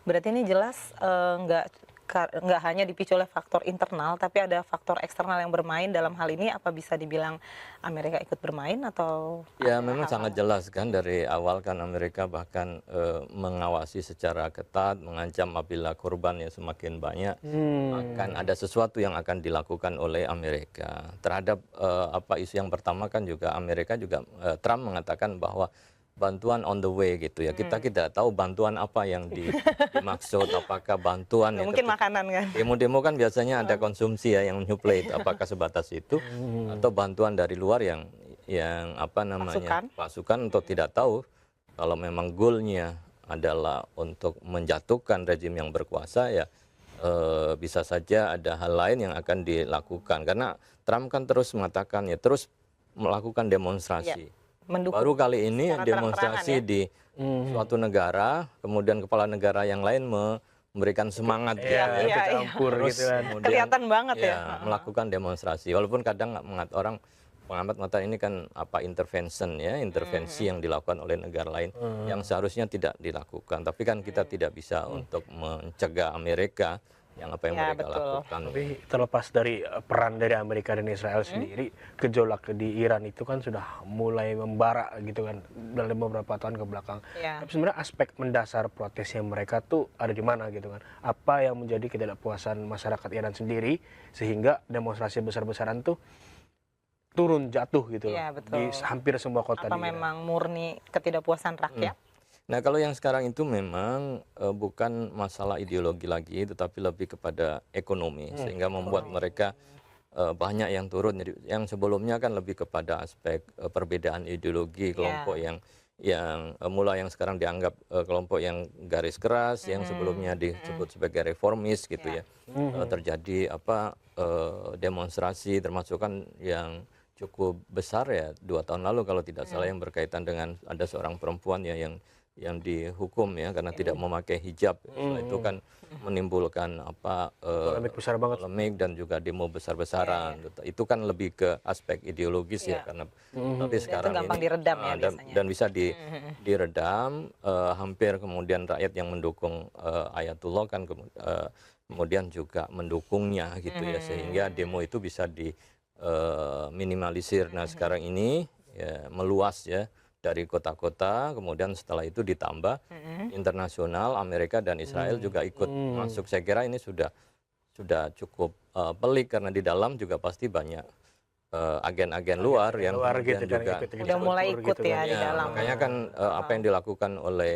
Berarti ini jelas nggak hanya dipicu oleh faktor internal, tapi ada faktor eksternal yang bermain dalam hal ini. Apa bisa dibilang Amerika ikut bermain atau Ya, ada memang sangat hal-hal? jelas kan dari awal kan Amerika bahkan mengawasi secara ketat, mengancam apabila korban yang semakin banyak akan Hmm. ada sesuatu yang akan dilakukan oleh Amerika terhadap apa isu yang pertama kan juga Amerika juga Trump mengatakan bahwa bantuan on the way gitu ya. Kita tidak tahu bantuan apa yang dimaksud, apakah bantuan Nggak yang mungkin ketika makanan kan? demo-demo kan biasanya ada konsumsi ya yang menyuplai itu, apakah sebatas itu atau bantuan dari luar yang apa namanya Pasukan? pasukan untuk tidak tahu kalau memang goalnya adalah untuk menjatuhkan rezim yang berkuasa ya bisa saja ada hal lain yang akan dilakukan karena Trump kan terus mengatakan ya terus melakukan Iya, demonstrasi. mendukung Baru kali ini secara terang-terangan demonstrasi ya? di suatu negara, kemudian kepala negara yang lain memberikan semangat Iya, gitu ya. Iya, ikut iya. campur Terus gitu kan. kemudian Kelihatan banget ya? melakukan demonstrasi. Walaupun kadang orang pengamat mengatakan ini kan apa intervention ya, intervensi yang dilakukan oleh negara lain yang seharusnya tidak dilakukan. Tapi kan kita tidak bisa untuk mencegah Amerika yang apa yang Ya, mereka betul. lakukan. Tapi terlepas dari peran dari Amerika dan Israel sendiri, gejolak di Iran itu kan sudah mulai membara gitu kan dalam beberapa tahun ke belakang. Iya. Tapi sebenarnya aspek mendasar protesnya mereka tuh ada di mana gitu kan? Apa yang menjadi ketidakpuasan masyarakat Iran sendiri sehingga demonstrasi besar-besaran tuh turun jatuh gitu loh Iya, di betul. hampir semua kota Apa di Iran. memang murni ketidakpuasan rakyat? Nah, kalau yang sekarang itu memang bukan masalah ideologi lagi, tetapi lebih kepada ekonomi, sehingga membuat mereka banyak yang turun. Jadi, yang sebelumnya kan lebih kepada aspek perbedaan ideologi kelompok yang mulai yang sekarang dianggap kelompok yang garis keras, yang sebelumnya disebut sebagai reformis gitu ya. Terjadi apa demonstrasi, termasuk kan yang cukup besar ya 2 tahun lalu kalau tidak salah yang berkaitan dengan ada seorang perempuan ya yang dihukum ya karena tidak memakai hijab. Setelah itu kan menimbulkan apa Polemik besar banget. polemik dan juga demo besar-besaran. Itu kan lebih ke aspek ideologis ya Iya. karena tapi Dan itu sekarang gampang ini diredam ya dan, biasanya. dan bisa diredam hampir kemudian rakyat yang mendukung Ayatullah kan kemudian juga mendukungnya gitu ya sehingga demo itu bisa minimalisir. Nah, sekarang ini ya, meluas ya dari kota-kota, kemudian setelah itu ditambah internasional, Amerika dan Israel juga ikut masuk. Saya kira ini sudah cukup pelik karena di dalam juga pasti banyak agen-agen luar yang Luar kemudian gitu kan juga Udah mulai ikut gitu ya kan. di ya, dalam. makanya kan apa yang dilakukan oleh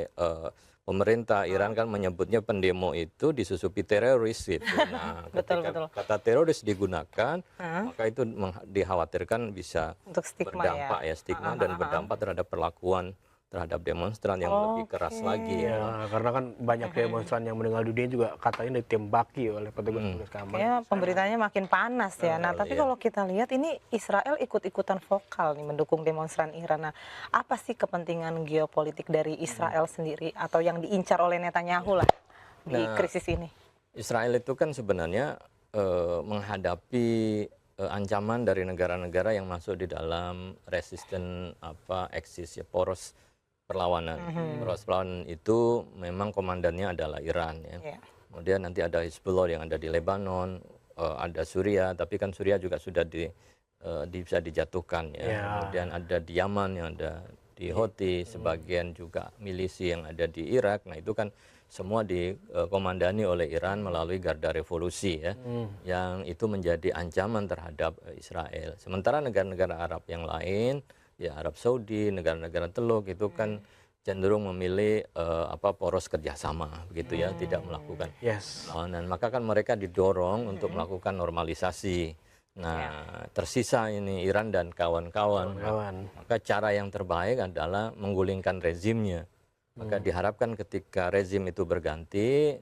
pemerintah Iran kan menyebutnya pendemo itu disusupi teroris gitu. Nah, Betul, ketika betul. kata teroris digunakan, maka itu dikhawatirkan bisa Untuk stigma berdampak ya. ya stigma dan berdampak terhadap perlakuan terhadap demonstran yang lebih keras lagi ya. Ya, karena kan banyak demonstran yang meninggal dunia juga katanya ditembaki oleh petugas-petugas keamanan. Kayaknya pemberitanya makin panas ya. Nah, tapi kalau kita lihat ini Israel ikut-ikutan vokal nih mendukung demonstran Iran. Nah, apa sih kepentingan geopolitik dari Israel sendiri atau yang diincar oleh Netanyahu lah di Nah, krisis ini? Israel itu kan sebenarnya menghadapi ancaman dari negara-negara yang masuk di dalam resisten apa eksis ya poros perlawanan. Poros perlawanan itu memang komandannya adalah Iran ya. Iya. Kemudian nanti ada Hezbollah yang ada di Lebanon, ada Suriah, tapi kan Suriah juga sudah bisa dijatuhkan ya. Ya. Kemudian ada di Yaman yang ada di Houthi, sebagian juga milisi yang ada di Irak. Nah, itu kan semua dikomandani oleh Iran melalui Garda Revolusi ya. Yang itu menjadi ancaman terhadap Israel. Sementara negara-negara Arab yang lain ya Arab Saudi, negara-negara Teluk itu kan cenderung memilih apa poros kerjasama begitu ya, tidak melakukan Yes. perlawanan. Maka kan mereka didorong untuk melakukan normalisasi. Nah, tersisa ini Iran dan kawan-kawan. Kawan. Maka cara yang terbaik adalah menggulingkan rezimnya. Maka diharapkan ketika rezim itu berganti,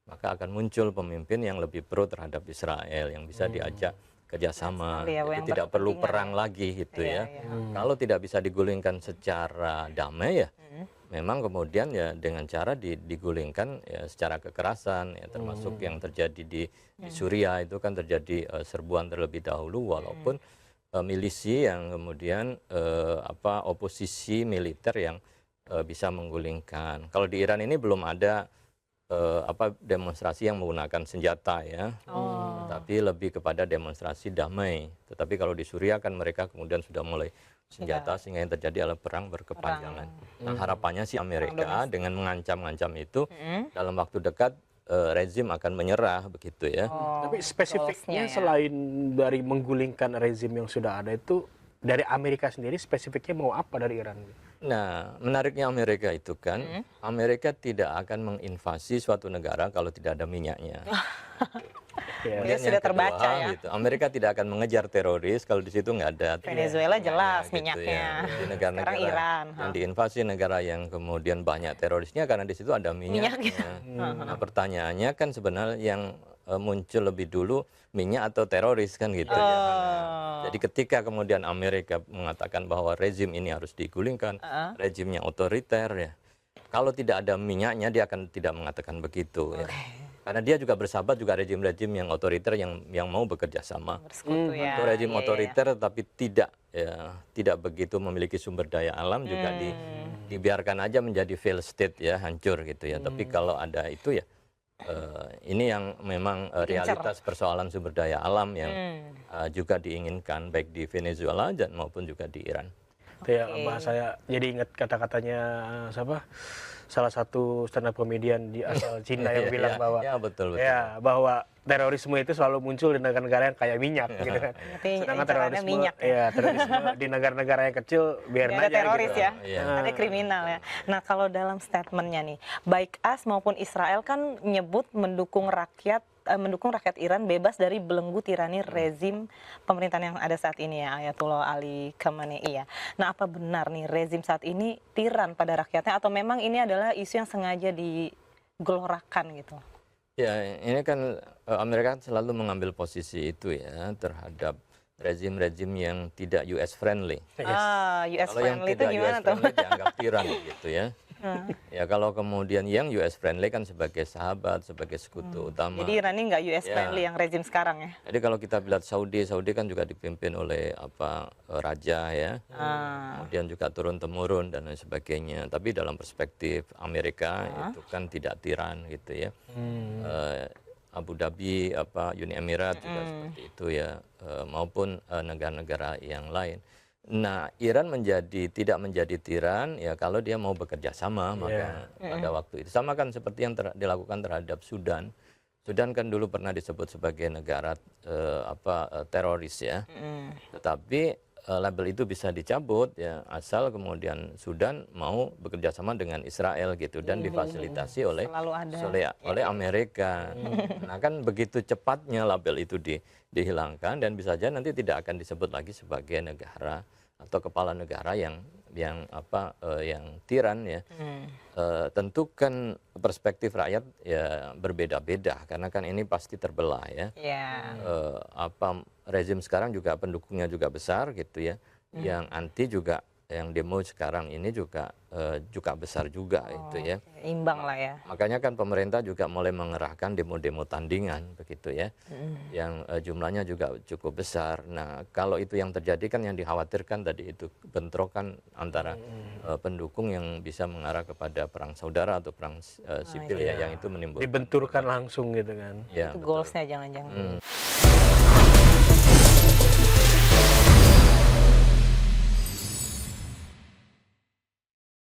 maka akan muncul pemimpin yang lebih pro terhadap Israel, yang bisa diajak kerjasama. sekali ya, Jadi yang tidak perlu berkepentingan perang lagi gitu Iya, ya. iya. Kalau tidak bisa digulingkan secara damai ya, memang kemudian ya dengan cara digulingkan ya secara kekerasan ya, termasuk yang terjadi di Suriah itu kan terjadi serbuan terlebih dahulu walaupun milisi yang kemudian apa oposisi militer yang bisa menggulingkan. Kalau di Iran ini belum ada demonstrasi yang menggunakan senjata ya, tapi lebih kepada demonstrasi damai. Tetapi kalau di Suriah kan mereka kemudian sudah mulai senjata sehingga yang terjadi adalah perang berkepanjangan. Nah harapannya sih Amerika dengan mengancam-ngancam itu dalam waktu dekat rezim akan menyerah begitu ya. Tapi spesifiknya goalsnya ya. selain dari menggulingkan rezim yang sudah ada itu, dari Amerika sendiri spesifiknya mau apa dari Iran? Nah, menariknya Amerika itu kan, Amerika tidak akan menginvasi suatu negara kalau tidak ada minyaknya. Ya. Dia Kemudian sudah yang kedua, terbaca ya. gitu, Amerika tidak akan mengejar teroris kalau di situ nggak ada Venezuela jelas gitu minyaknya. ya. Di Sekarang negara-negara Iran. yang diinvasi negara yang kemudian banyak terorisnya karena di situ ada minyaknya. Nah, pertanyaannya kan sebenarnya yang muncul lebih dulu minyak atau teroris kan gitu ya. Jadi ketika kemudian Amerika mengatakan bahwa rezim ini harus digulingkan, rezimnya otoriter ya. Kalau tidak ada minyaknya dia akan tidak mengatakan begitu ya. Karena dia juga bersahabat juga rezim-rezim yang otoriter yang mau bekerja sama. Bersekutu ya. Itu rezim Iya, iya. otoriter tapi tidak begitu memiliki sumber daya alam juga dibiarkan aja menjadi failed state ya, hancur gitu ya. Tapi kalau ada itu ya ini yang memang realitas persoalan sumber daya alam yang juga diinginkan baik di Venezuela dan maupun juga di Iran. Itu ya, Mbak, saya jadi ingat kata-katanya siapa? Salah satu stand up comedian di asal Cina yang bilang bahwa betul. ya bahwa terorisme itu selalu muncul di negara-negara yang kaya minyak gitu kan. Berarti Sedangkan incarannya terorisme minyak ya. ya terorisme di negara-negara yang kecil biarin Nggak ada aja teroris gitu. ya, Iya. ada kriminal ya. Nah kalau dalam statementnya nih, baik AS maupun Israel kan menyebut mendukung rakyat Iran bebas dari belenggu tirani rezim pemerintahan yang ada saat ini ya, Ayatollah Ali Khamenei ya. Nah apa benar nih rezim saat ini tiran pada rakyatnya atau memang ini adalah isu yang sengaja digelorakan gitu? Ya ini kan Amerika selalu mengambil posisi itu ya terhadap rezim-rezim yang tidak US friendly. US Kalau yang friendly itu tidak gimana US tuh? friendly dianggap tiran gitu ya. Ya kalau kemudian yang US friendly kan sebagai sahabat, sebagai sekutu utama. Jadi Iran ini nggak US Ya. friendly yang rezim sekarang ya? Jadi kalau kita lihat Saudi kan juga dipimpin oleh raja ya. Kemudian juga turun temurun dan lain sebagainya. Tapi dalam perspektif Amerika itu kan tidak tiran gitu ya. Abu Dhabi, Uni Emirat juga seperti itu ya, maupun negara-negara yang lain. Nah, Iran tidak menjadi tiran ya kalau dia mau bekerja sama maka pada waktu itu sama kan seperti yang dilakukan terhadap Sudan. Sudan kan dulu pernah disebut sebagai negara teroris ya. Tetapi label itu bisa dicabut ya asal kemudian Sudan mau bekerja sama dengan Israel gitu dan difasilitasi oleh Amerika. Nah kan begitu cepatnya label itu dihilangkan dan bisa saja nanti tidak akan disebut lagi sebagai negara atau kepala negara yang tiran ya. Tentu kan perspektif rakyat ya berbeda-beda karena kan ini pasti terbelah ya. Rezim sekarang juga pendukungnya juga besar gitu ya. Yang anti juga yang demo sekarang ini juga besar juga itu ya. Imbang lah ya. Makanya kan pemerintah juga mulai mengerahkan demo-demo tandingan begitu ya. Yang jumlahnya juga cukup besar. Nah, kalau itu yang terjadi kan yang dikhawatirkan tadi itu bentrokan antara pendukung yang bisa mengarah kepada perang saudara atau perang sipil ya yang itu menimbulkan Dibenturkan langsung gitu kan. ya, Itu betul. goalsnya jangan-jangan.